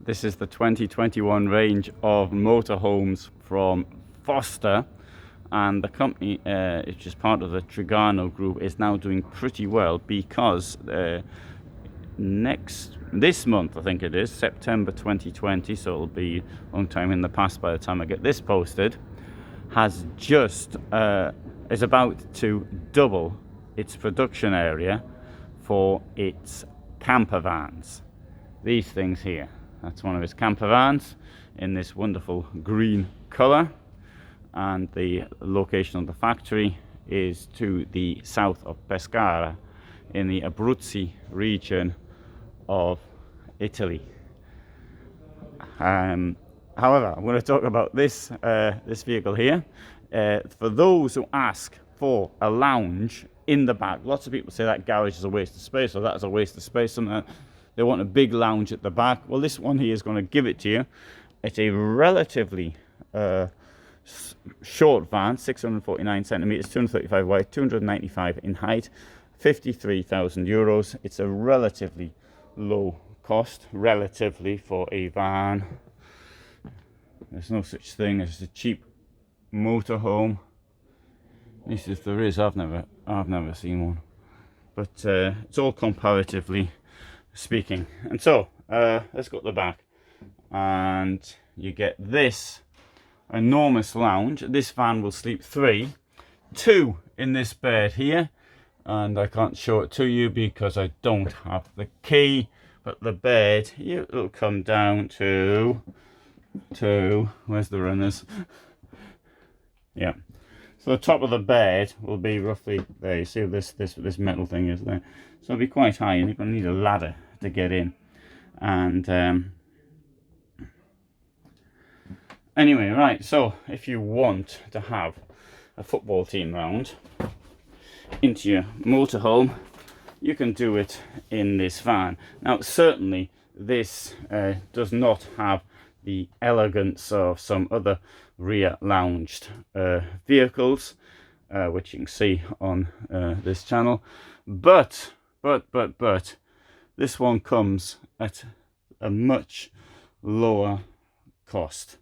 This is the 2021 range of motorhomes from Forster, and the company, which is part of the Trigano group, is now doing pretty well because this month, I think it is September 2020, so it'll be a long time in the past by the time I get this posted, has just is about to double its production area for its camper vans. These things here, that's one of his camper vans in this wonderful green color, and the location of the factory is to the south of Pescara in the Abruzzi region of Italy. However, I'm going to talk about this vehicle here. For those who ask for a lounge in the back, lots of people say that garage is a waste of space, or that's a waste of space, and they want a big lounge at the back. Well, this one here is going to give it to you. It's a relatively short van, 649 centimeters, 235 wide, 295 in height, 53,000 euros. It's a relatively low cost, relatively, for a van. There's no such thing as a cheap motorhome. At least if there is, I've never seen one. But it's all comparatively speaking. And so let's go to the back, and you get this enormous lounge. This van will sleep two in this bed here, and I can't show it to you because I don't have the key, but the bed here will come down to where's the runners? Yeah, so the top of the bed will be roughly there. You see this metal thing is there, so it'll be quite high, and you're going to need a ladder to get in. And anyway, right, so if you want to have a football team round into your motorhome, you can do it in this van. Now, certainly this does not have the elegance of some other rear lounged vehicles, which you can see on this channel, but this one comes at a much lower cost,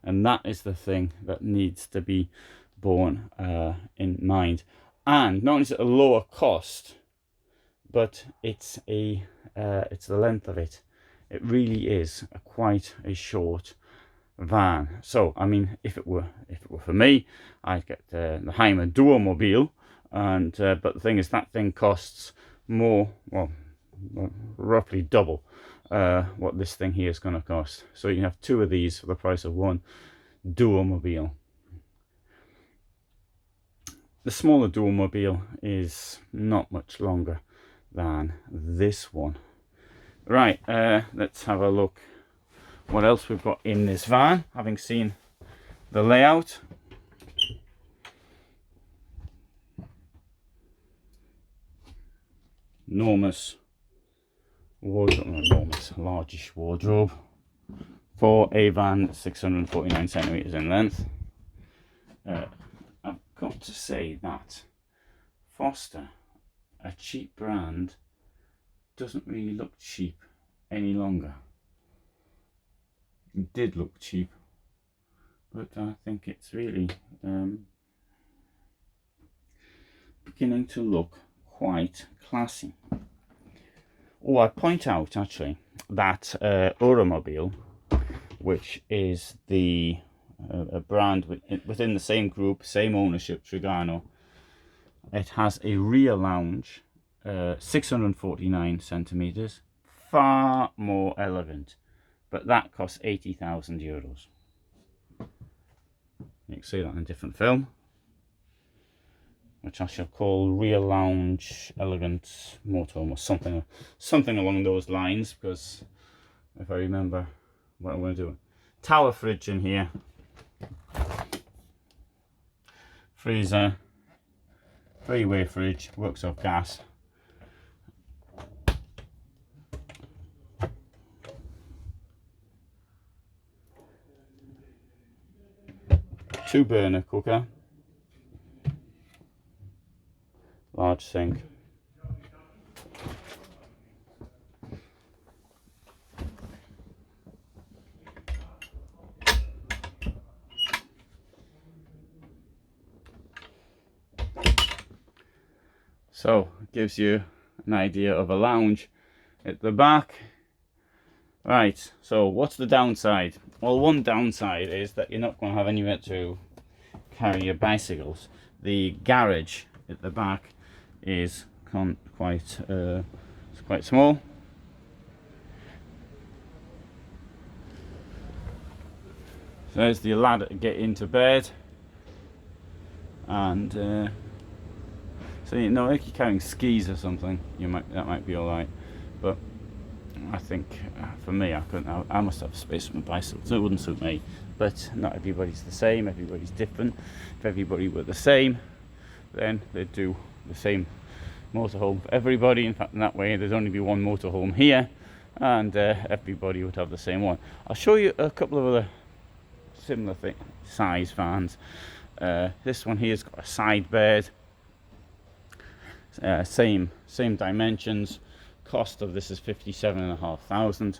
and that is the thing that needs to be borne in mind. And not only is it a lower cost, but it's the length of it. It really is quite a short van. So I mean, if it were for me, I'd get the Heimer Duomobile, and but the thing is, that thing costs more, well, roughly double what this thing here is going to cost. So you can have two of these for the price of one Duomobile. The smaller Duomobile is not much longer than this one. Right, let's have a look what else we've got in this van, having seen the layout. Enormous wardrobe, largish wardrobe for a van 649 centimeters in length. I've got to say that Forster, a cheap brand, doesn't really look cheap any longer. It did look cheap, but I think it's really beginning to look quite classy. Oh, I point out actually that Euromobile, which is the a brand within the same group, same ownership, Trigano, it has a rear lounge, 649 centimeters, far more elegant, but that costs 80,000 euros. You can see that in a different film, which I shall call rear lounge elegant motorhome, or something along those lines, because if I remember what I'm going to do. Tower fridge in here, freezer, three-way fridge, works off gas. Two burner cooker, large sink, So it gives you an idea of a lounge at the back. Right, so what's the downside? Well, one downside is that you're not going to have anywhere to carry your bicycles. The garage at the back is quite small. So there's the ladder to get into bed, and so you know, if you're carrying skis or something, that might be all right. But I think for me, I must have space for my bicycle, so it wouldn't suit me. But not everybody's the same. Everybody's different. If everybody were the same, then they'd do the same motorhome for everybody. In fact, in that way, there'd only be one motorhome here, and everybody would have the same one. I'll show you a couple of other similar size vans. This one here's got a side bed, same dimensions. Cost of this is 57,500.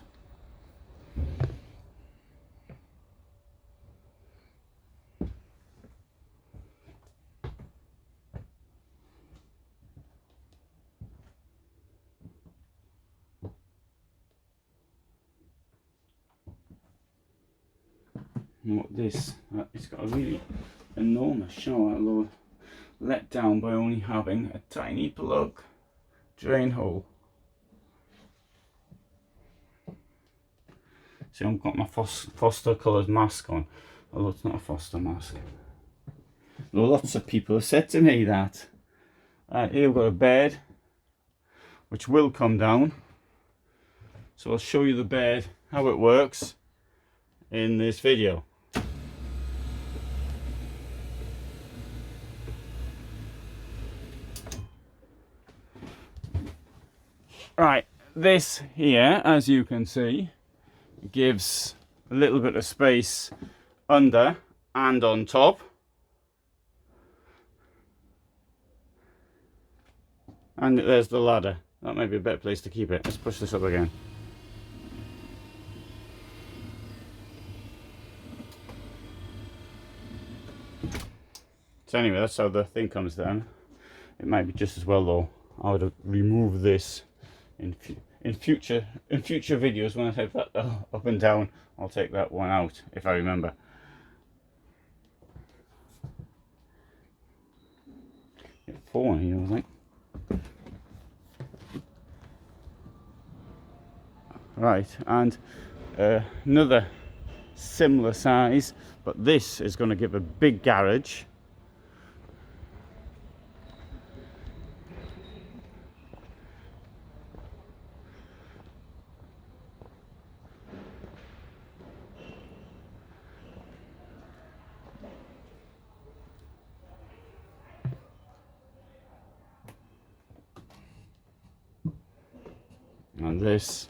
It's got a really enormous shower, although let down by only having a tiny plug drain hole. See, I've got my Forster coloured mask on, although it's not a Forster mask. Well, lots of people have said to me that. Here we've got a bed, which will come down. So I'll show you the bed, how it works, in this video. Right, this here, as you can see, gives a little bit of space under and on top. And there's the ladder. That might be a better place to keep it. Let's push this up again. So anyway, that's how the thing comes down. It might be just as well though, I would remove this in future videos. When I take that up and down, I'll take that one out if I remember. Get 4 here, I think. Right, and another similar size, but this is going to give a big garage. And this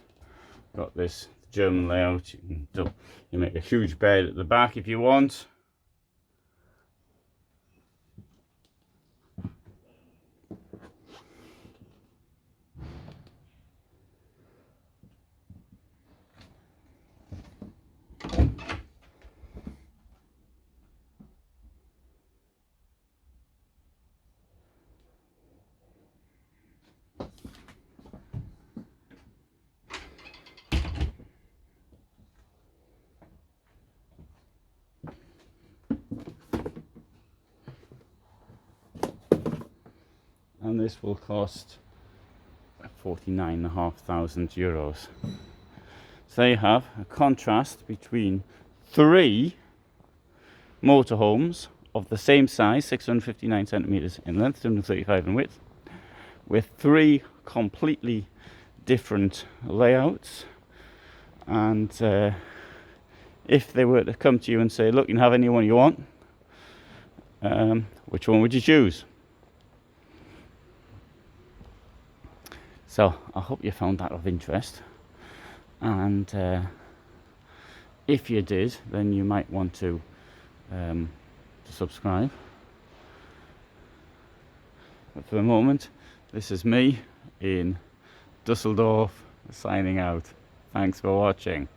got this German layout. You make a huge bed at the back if you want. And this will cost 49,500 euros. So they have a contrast between 3 motorhomes of the same size, 659 centimeters in length, 235 in width, with 3 completely different layouts. And if they were to come to you and say, look, you can have any one you want, which one would you choose? So I hope you found that of interest, and if you did, then you might want to subscribe. But for the moment, this is me in Dusseldorf signing out. Thanks for watching.